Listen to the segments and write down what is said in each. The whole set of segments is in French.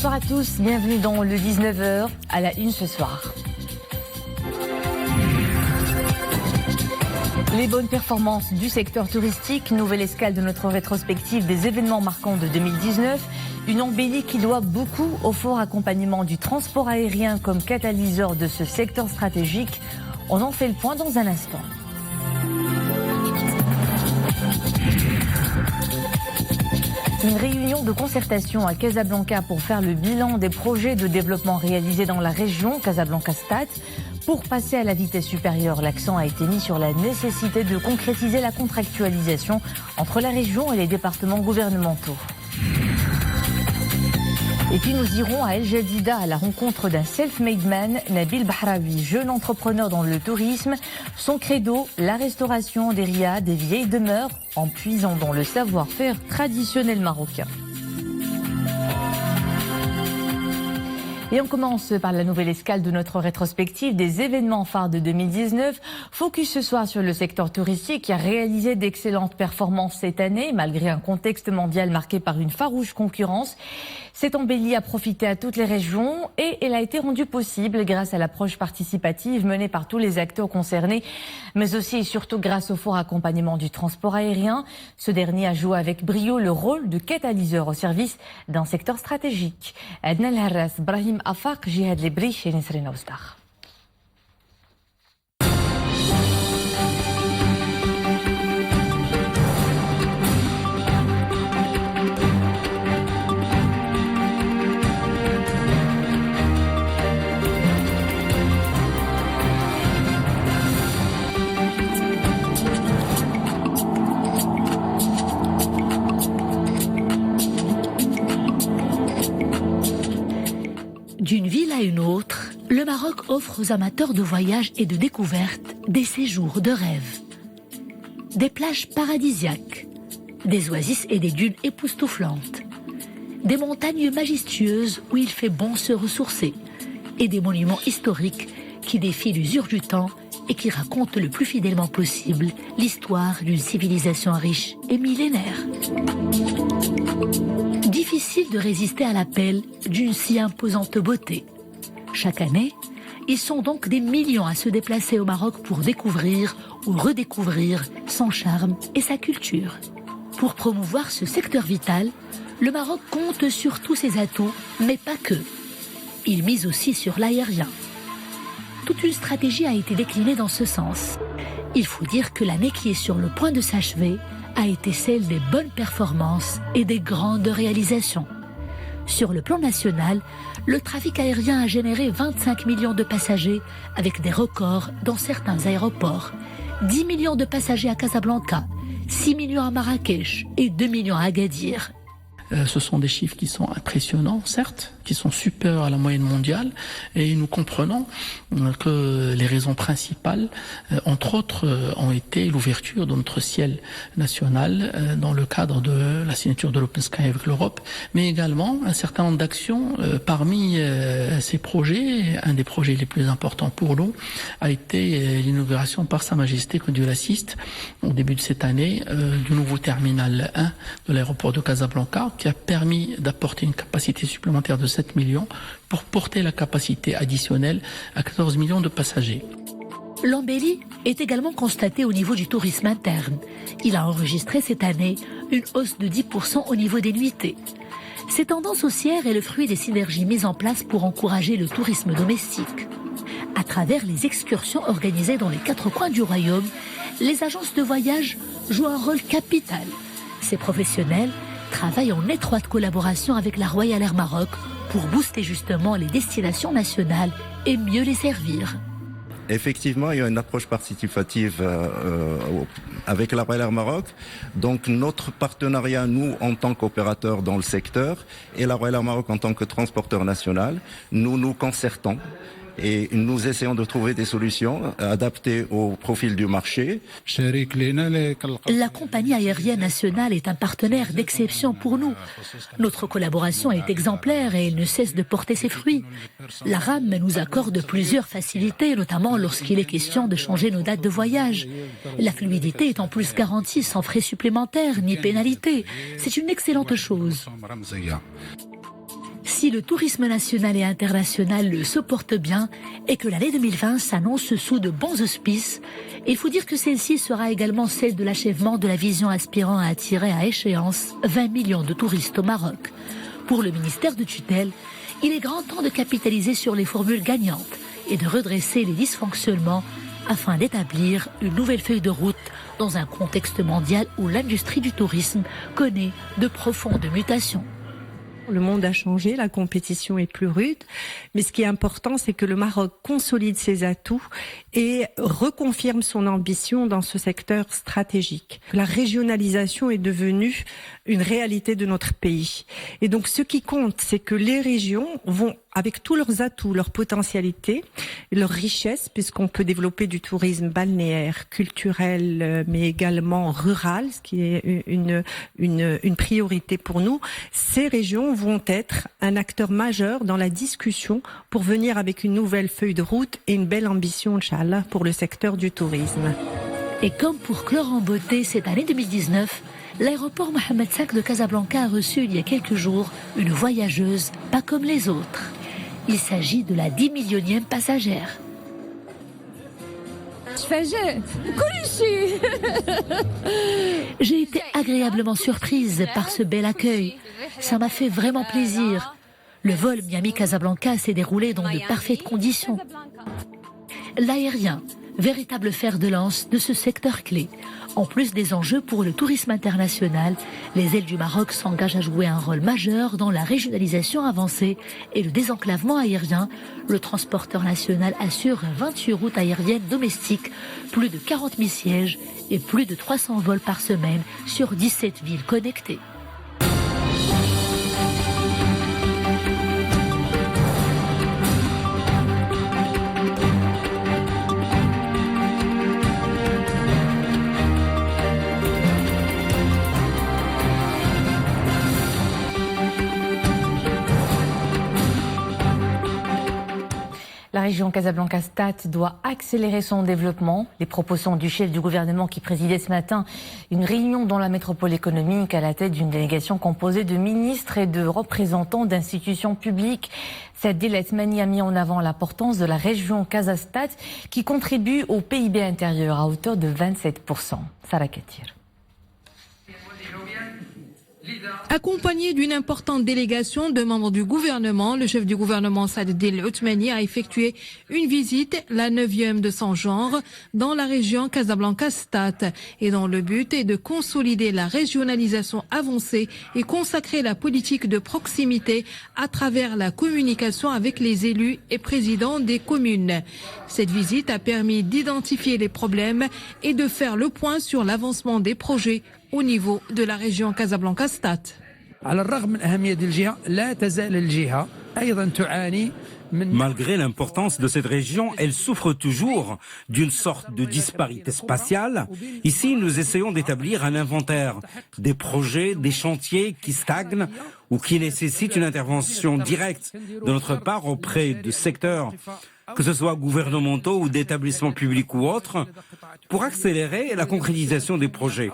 Bonsoir à tous, bienvenue dans le 19h à la une ce soir. Les bonnes performances du secteur touristique, nouvelle escale de notre rétrospective des événements marquants de 2019, une embellie qui doit beaucoup au fort accompagnement du transport aérien comme catalyseur de ce secteur stratégique. On en fait le point dans un instant. Une réunion de concertation à Casablanca pour faire le bilan des projets de développement réalisés dans la région Casablanca-Stade. Pour passer à la vitesse supérieure, l'accent a été mis sur la nécessité de concrétiser la contractualisation entre la région et les départements gouvernementaux. Et puis nous irons à El Jadida à la rencontre d'un self-made man, Nabil Bahraoui, jeune entrepreneur dans le tourisme. Son credo, la restauration des riads, des vieilles demeures, en puisant dans le savoir-faire traditionnel marocain. Et on commence par la nouvelle escale de notre rétrospective des événements phares de 2019. Focus ce soir sur le secteur touristique qui a réalisé d'excellentes performances cette année, malgré un contexte mondial marqué par une farouche concurrence. Cette embellie a profité à toutes les régions et elle a été rendue possible grâce à l'approche participative menée par tous les acteurs concernés, mais aussi et surtout grâce au fort accompagnement du transport aérien. Ce dernier a joué avec brio le rôle de catalyseur au service d'un secteur stratégique. Adna El-Harras, Brahim Afaq, Jihad Libri et Nisrina Oustar. D'une ville à une autre, le Maroc offre aux amateurs de voyage et de découverte des séjours de rêve. Des plages paradisiaques, des oasis et des dunes époustouflantes, des montagnes majestueuses où il fait bon se ressourcer et des monuments historiques qui défient l'usure du temps et qui racontent le plus fidèlement possible l'histoire d'une civilisation riche et millénaire. Difficile de résister à l'appel d'une si imposante beauté. Chaque année, ils sont donc des millions à se déplacer au Maroc pour découvrir ou redécouvrir son charme et sa culture. Pour promouvoir ce secteur vital, le Maroc compte sur tous ses atouts, mais pas que. Il mise aussi sur l'aérien. Toute une stratégie a été déclinée dans ce sens. Il faut dire que l'année qui est sur le point de s'achever a été celle des bonnes performances et des grandes réalisations. Sur le plan national, le trafic aérien a généré 25 millions de passagers avec des records dans certains aéroports. 10 millions de passagers à Casablanca, 6 millions à Marrakech et 2 millions à Agadir. Ce sont des chiffres qui sont impressionnants, certes, qui sont supérieurs à la moyenne mondiale, et nous comprenons que les raisons principales, entre autres, ont été l'ouverture de notre ciel national dans le cadre de la signature de l'Open Sky avec l'Europe, mais également un certain nombre d'actions parmi ces projets. Un des projets les plus importants pour nous a été l'inauguration par Sa Majesté, que Dieu l'assiste, au début de cette année, du nouveau terminal 1 de l'aéroport de Casablanca, qui a permis d'apporter une capacité supplémentaire de 7 millions pour porter la capacité additionnelle à 14 millions de passagers. L'embellie est également constatée au niveau du tourisme interne. Il a enregistré cette année une hausse de 10% au niveau des nuitées. Cette tendance haussière est le fruit des synergies mises en place pour encourager le tourisme domestique. À travers les excursions organisées dans les 4 coins du royaume, les agences de voyage jouent un rôle capital. Ces professionnels travaille en étroite collaboration avec la Royal Air Maroc pour booster justement les destinations nationales et mieux les servir. Effectivement, il y a une approche participative avec la Royal Air Maroc. Donc notre partenariat, nous en tant qu'opérateurs dans le secteur, et la Royal Air Maroc en tant que transporteur national, nous nous concertons. Et nous essayons de trouver des solutions adaptées au profil du marché. La compagnie aérienne nationale est un partenaire d'exception pour nous. Notre collaboration est exemplaire et elle ne cesse de porter ses fruits. La RAM nous accorde plusieurs facilités, notamment lorsqu'il est question de changer nos dates de voyage. La fluidité est en plus garantie sans frais supplémentaires ni pénalités. C'est une excellente chose. Si le tourisme national et international se porte bien et que l'année 2020 s'annonce sous de bons auspices, il faut dire que celle-ci sera également celle de l'achèvement de la vision aspirant à attirer à échéance 20 millions de touristes au Maroc. Pour le ministère de tutelle, il est grand temps de capitaliser sur les formules gagnantes et de redresser les dysfonctionnements afin d'établir une nouvelle feuille de route dans un contexte mondial où l'industrie du tourisme connaît de profondes mutations. Le monde a changé, la compétition est plus rude, mais ce qui est important, c'est que le Maroc consolide ses atouts et reconfirme son ambition dans ce secteur stratégique. La régionalisation est devenue une réalité de notre pays. Et donc ce qui compte, c'est que les régions vont, avec tous leurs atouts, leurs potentialités, leurs richesses, puisqu'on peut développer du tourisme balnéaire, culturel, mais également rural, ce qui est une priorité pour nous, ces régions vont être un acteur majeur dans la discussion pour venir avec une nouvelle feuille de route et une belle ambition, Inch'Allah, pour le secteur du tourisme. Et comme pour clore en beauté cette année 2019, l'aéroport Mohamed V de Casablanca a reçu il y a quelques jours une voyageuse pas comme les autres. Il s'agit de la 10 millionième passagère. J'ai été agréablement surprise par ce bel accueil. Ça m'a fait vraiment plaisir. Le vol Miami-Casablanca s'est déroulé dans de parfaites conditions. L'aérien, véritable fer de lance de ce secteur clé. En plus des enjeux pour le tourisme international, les ailes du Maroc s'engagent à jouer un rôle majeur dans la régionalisation avancée et le désenclavement aérien. Le transporteur national assure 28 routes aériennes domestiques, plus de 40 000 sièges et plus de 300 vols par semaine sur 17 villes connectées. La région Casablanca-Stade doit accélérer son développement. Les propositions du chef du gouvernement qui présidait ce matin une réunion dans la métropole économique à la tête d'une délégation composée de ministres et de représentants d'institutions publiques. Cette Mani a mis en avant l'importance de la région Casa-Stade qui contribue au PIB intérieur à hauteur de 27%. Sarah Katir. Accompagné d'une importante délégation de membres du gouvernement, le chef du gouvernement Saad El-Othmani a effectué une visite, la 9e de son genre, dans la région Casablanca-Stade, et dont le but est de consolider la régionalisation avancée et consacrer la politique de proximité à travers la communication avec les élus et présidents des communes. Cette visite a permis d'identifier les problèmes et de faire le point sur l'avancement des projets au niveau de la région Casablanca-Stade. Malgré l'importance de cette région, elle souffre toujours d'une sorte de disparité spatiale. Ici, nous essayons d'établir un inventaire des projets, des chantiers qui stagnent ou qui nécessitent une intervention directe de notre part auprès de secteurs, que ce soit gouvernementaux ou d'établissements publics ou autres, pour accélérer la concrétisation des projets.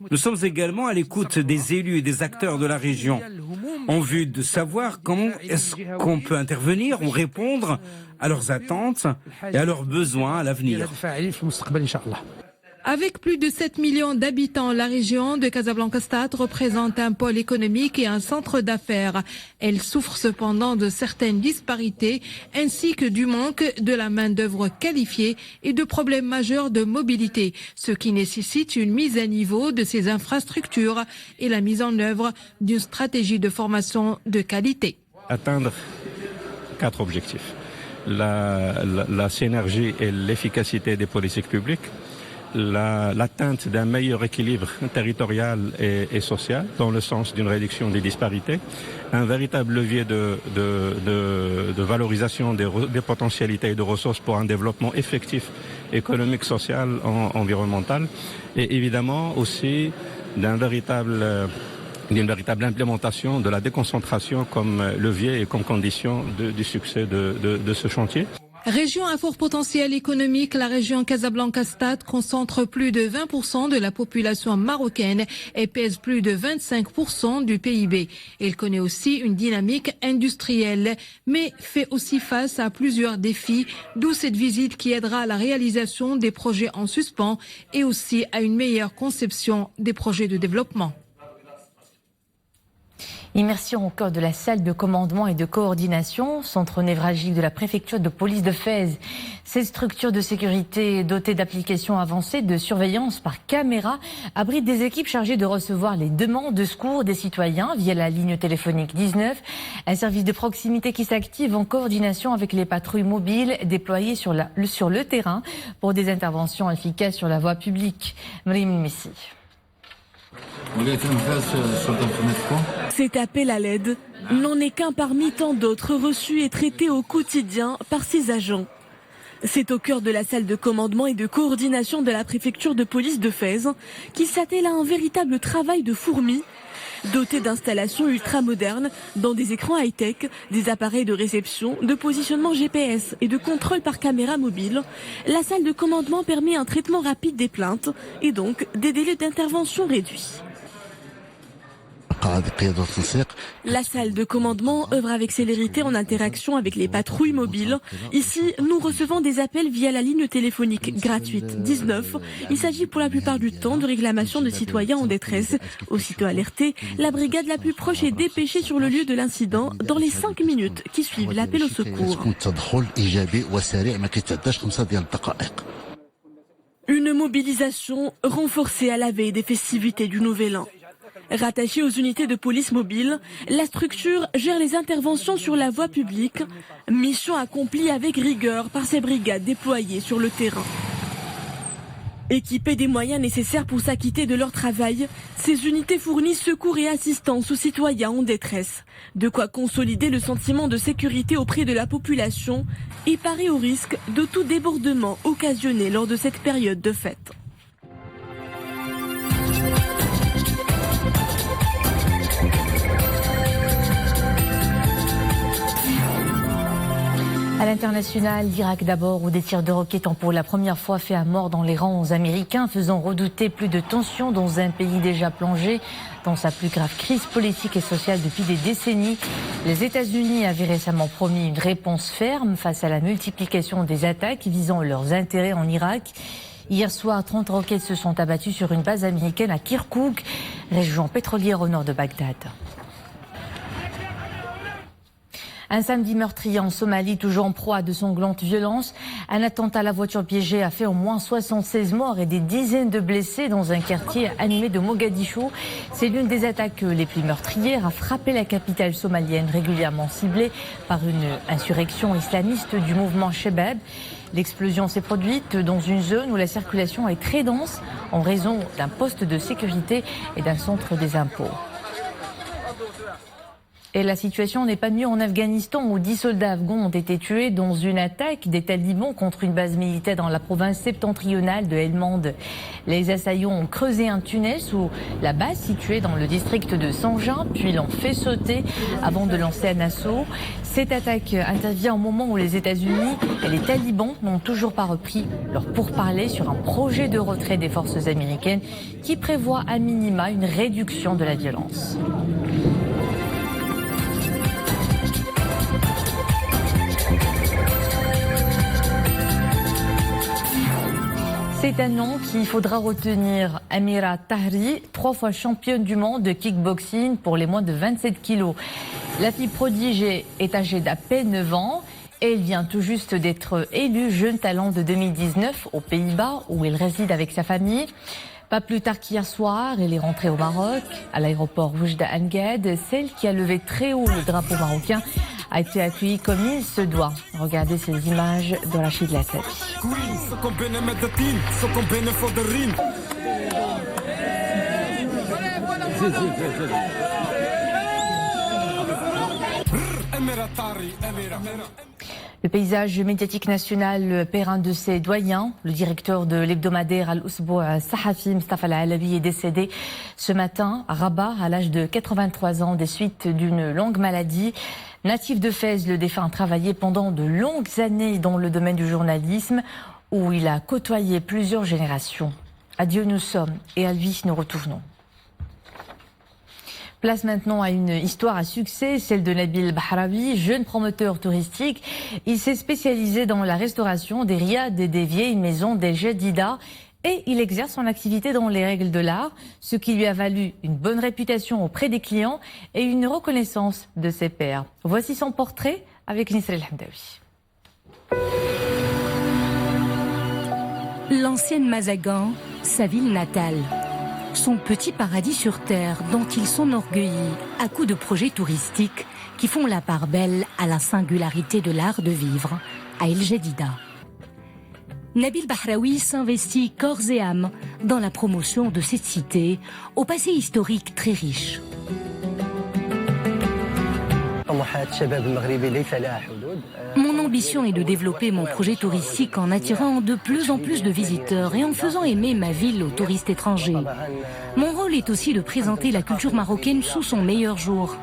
Nous sommes également à l'écoute des élus et des acteurs de la région, en vue de savoir comment est-ce qu'on peut intervenir ou répondre à leurs attentes et à leurs besoins à l'avenir. Avec plus de 7 millions d'habitants, la région de Casablanca-Stade représente un pôle économique et un centre d'affaires. Elle souffre cependant de certaines disparités ainsi que du manque de la main-d'œuvre qualifiée et de problèmes majeurs de mobilité, ce qui nécessite une mise à niveau de ses infrastructures et la mise en œuvre d'une stratégie de formation de qualité. Atteindre 4 objectifs. La synergie et l'efficacité des politiques publiques, l'atteinte d'un meilleur équilibre territorial et social dans le sens d'une réduction des disparités, un véritable levier de valorisation des potentialités et de ressources pour un développement effectif économique, social, environnemental, et évidemment aussi d'une véritable implémentation de la déconcentration comme levier et comme condition du succès de ce chantier. Région à fort potentiel économique, la région Casablanca-Stade concentre plus de 20% de la population marocaine et pèse plus de 25% du PIB. Elle connaît aussi une dynamique industrielle, mais fait aussi face à plusieurs défis, d'où cette visite qui aidera à la réalisation des projets en suspens et aussi à une meilleure conception des projets de développement. Immersion au cœur de la salle de commandement et de coordination, centre névralgique de la préfecture de police de Fès. Cette structure de sécurité dotée d'applications avancées de surveillance par caméra abrite des équipes chargées de recevoir les demandes de secours des citoyens via la ligne téléphonique 19, un service de proximité qui s'active en coordination avec les patrouilles mobiles déployées sur le terrain pour des interventions efficaces sur la voie publique. Mrim Messi. Cet appel à l'aide n'en est qu'un parmi tant d'autres reçus et traités au quotidien par ces agents. C'est au cœur de la salle de commandement et de coordination de la préfecture de police de Fès qu'il s'attelle à un véritable travail de fourmi, doté d'installations ultramodernes dans des écrans high-tech, des appareils de réception, de positionnement GPS et de contrôle par caméra mobile. La salle de commandement permet un traitement rapide des plaintes et donc des délais d'intervention réduits. La salle de commandement œuvre avec célérité en interaction avec les patrouilles mobiles. Ici, nous recevons des appels via la ligne téléphonique gratuite 19. Il s'agit pour la plupart du temps de réclamations de citoyens en détresse. Aussitôt alertés, la brigade la plus proche est dépêchée sur le lieu de l'incident dans les 5 minutes qui suivent l'appel au secours. Une mobilisation renforcée à la veille des festivités du Nouvel An. Rattachée aux unités de police mobile, la structure gère les interventions sur la voie publique, mission accomplie avec rigueur par ces brigades déployées sur le terrain. Équipées des moyens nécessaires pour s'acquitter de leur travail, ces unités fournissent secours et assistance aux citoyens en détresse. De quoi consolider le sentiment de sécurité auprès de la population et parer au risque de tout débordement occasionné lors de cette période de fête. À l'international, l'Irak d'abord, où des tirs de roquettes ont pour la première fois fait un mort dans les rangs américains, faisant redouter plus de tensions dans un pays déjà plongé dans sa plus grave crise politique et sociale depuis des décennies. Les États-Unis avaient récemment promis une réponse ferme face à la multiplication des attaques visant leurs intérêts en Irak. Hier soir, 30 roquettes se sont abattues sur une base américaine à Kirkouk, région pétrolière au nord de Bagdad. Un samedi meurtrier en Somalie, toujours en proie à de sanglantes violences. Un attentat à la voiture piégée a fait au moins 76 morts et des dizaines de blessés dans un quartier animé de Mogadiscio. C'est l'une des attaques les plus meurtrières à frapper la capitale somalienne, régulièrement ciblée par une insurrection islamiste du mouvement Shebab. L'explosion s'est produite dans une zone où la circulation est très dense en raison d'un poste de sécurité et d'un centre des impôts. Et la situation n'est pas mieux en Afghanistan où 10 soldats afghans ont été tués dans une attaque des talibans contre une base militaire dans la province septentrionale de Helmand. Les assaillants ont creusé un tunnel sous la base située dans le district de Sanjan, puis l'ont fait sauter avant de lancer un assaut. Cette attaque intervient au moment où les États-Unis et les talibans n'ont toujours pas repris leur pourparlers sur un projet de retrait des forces américaines qui prévoit à minima une réduction de la violence. C'est un nom qu'il faudra retenir. Amira Tahri, 3 fois championne du monde de kickboxing pour les moins de 27 kilos. La fille prodige est âgée d'à peine 9 ans et elle vient tout juste d'être élue jeune talent de 2019 aux Pays-Bas où elle réside avec sa famille. Pas plus tard qu'hier soir, elle est rentrée au Maroc, à l'aéroport Oujda Angad. Celle qui a levé très haut le drapeau marocain a été accueillie comme il se doit. Regardez ces images de Rachid Lassabi. Le paysage médiatique national perd un de ses doyens. Le directeur de l'hebdomadaire Al-Usbou' Sahafi, Mustafa Al-Alabi, est décédé ce matin à Rabat à l'âge de 83 ans des suites d'une longue maladie. Natif de Fès, le défunt a travaillé pendant de longues années dans le domaine du journalisme où il a côtoyé plusieurs générations. Adieu nous sommes et à lui nous retournons. Place maintenant à une histoire à succès, celle de Nabil Bahraoui, jeune promoteur touristique. Il s'est spécialisé dans la restauration des riads et des vieilles maisons des Jadida et il exerce son activité dans les règles de l'art, ce qui lui a valu une bonne réputation auprès des clients et une reconnaissance de ses pairs. Voici son portrait avec Nisra El Hamdaoui. L'ancienne Mazagan, sa ville natale. Son petit paradis sur terre dont il s'enorgueillit à coups de projets touristiques qui font la part belle à la singularité de l'art de vivre à El Jadida. Nabil Bahraoui s'investit corps et âme dans la promotion de cette cité au passé historique très riche. Mon ambition est de développer mon projet touristique en attirant de plus en plus de visiteurs et en faisant aimer ma ville aux touristes étrangers. Mon rôle est aussi de présenter la culture marocaine sous son meilleur jour.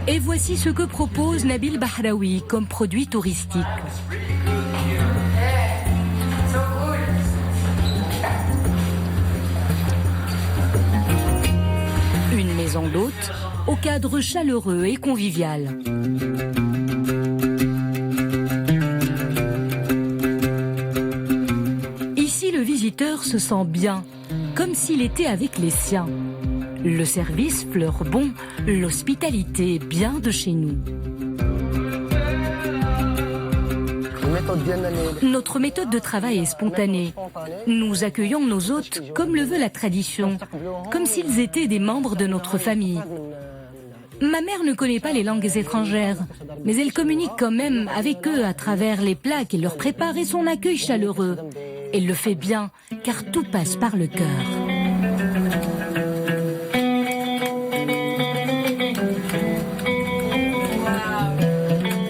Et voici ce que propose Nabil Bahraoui comme produit touristique. Une maison d'hôte au cadre chaleureux et convivial. Ici, le visiteur se sent bien, comme s'il était avec les siens. Le service fleure bon, l'hospitalité bien de chez nous. Notre méthode de travail est spontanée. Nous accueillons nos hôtes comme le veut la tradition, comme s'ils étaient des membres de notre famille. Ma mère ne connaît pas les langues étrangères, mais elle communique quand même avec eux à travers les plats qu'elle leur prépare et son accueil chaleureux. Elle le fait bien, car tout passe par le cœur.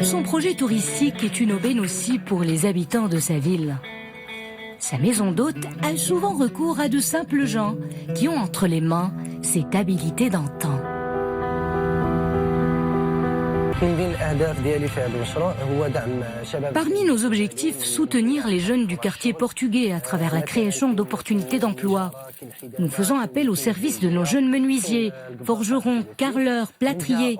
Son projet touristique est une aubaine aussi pour les habitants de sa ville. Sa maison d'hôte a souvent recours à de simples gens qui ont entre les mains cette habileté d'antan. Parmi nos objectifs, soutenir les jeunes du quartier portugais à travers la création d'opportunités d'emploi. Nous faisons appel au service de nos jeunes menuisiers, forgerons, carreleurs, plâtriers.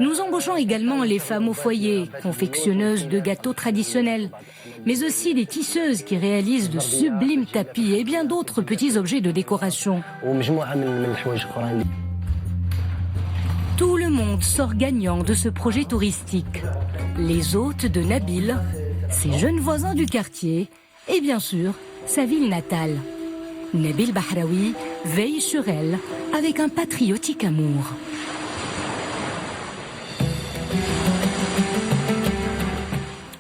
Nous embauchons également les femmes au foyer, confectionneuses de gâteaux traditionnels, mais aussi des tisseuses qui réalisent de sublimes tapis et bien d'autres petits objets de décoration. Tout le monde sort gagnant de ce projet touristique. Les hôtes de Nabil, ses jeunes voisins du quartier et bien sûr sa ville natale. Nabil Bahraoui veille sur elle avec un patriotique amour.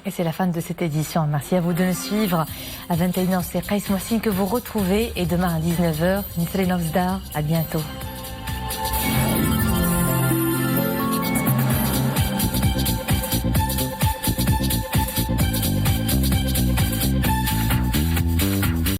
Et c'est la fin de cette édition. Merci à vous de nous suivre. À 21h, c'est Qaïs Mohsin que vous retrouvez et demain à 19h, Nisrine Ofzdar. À bientôt.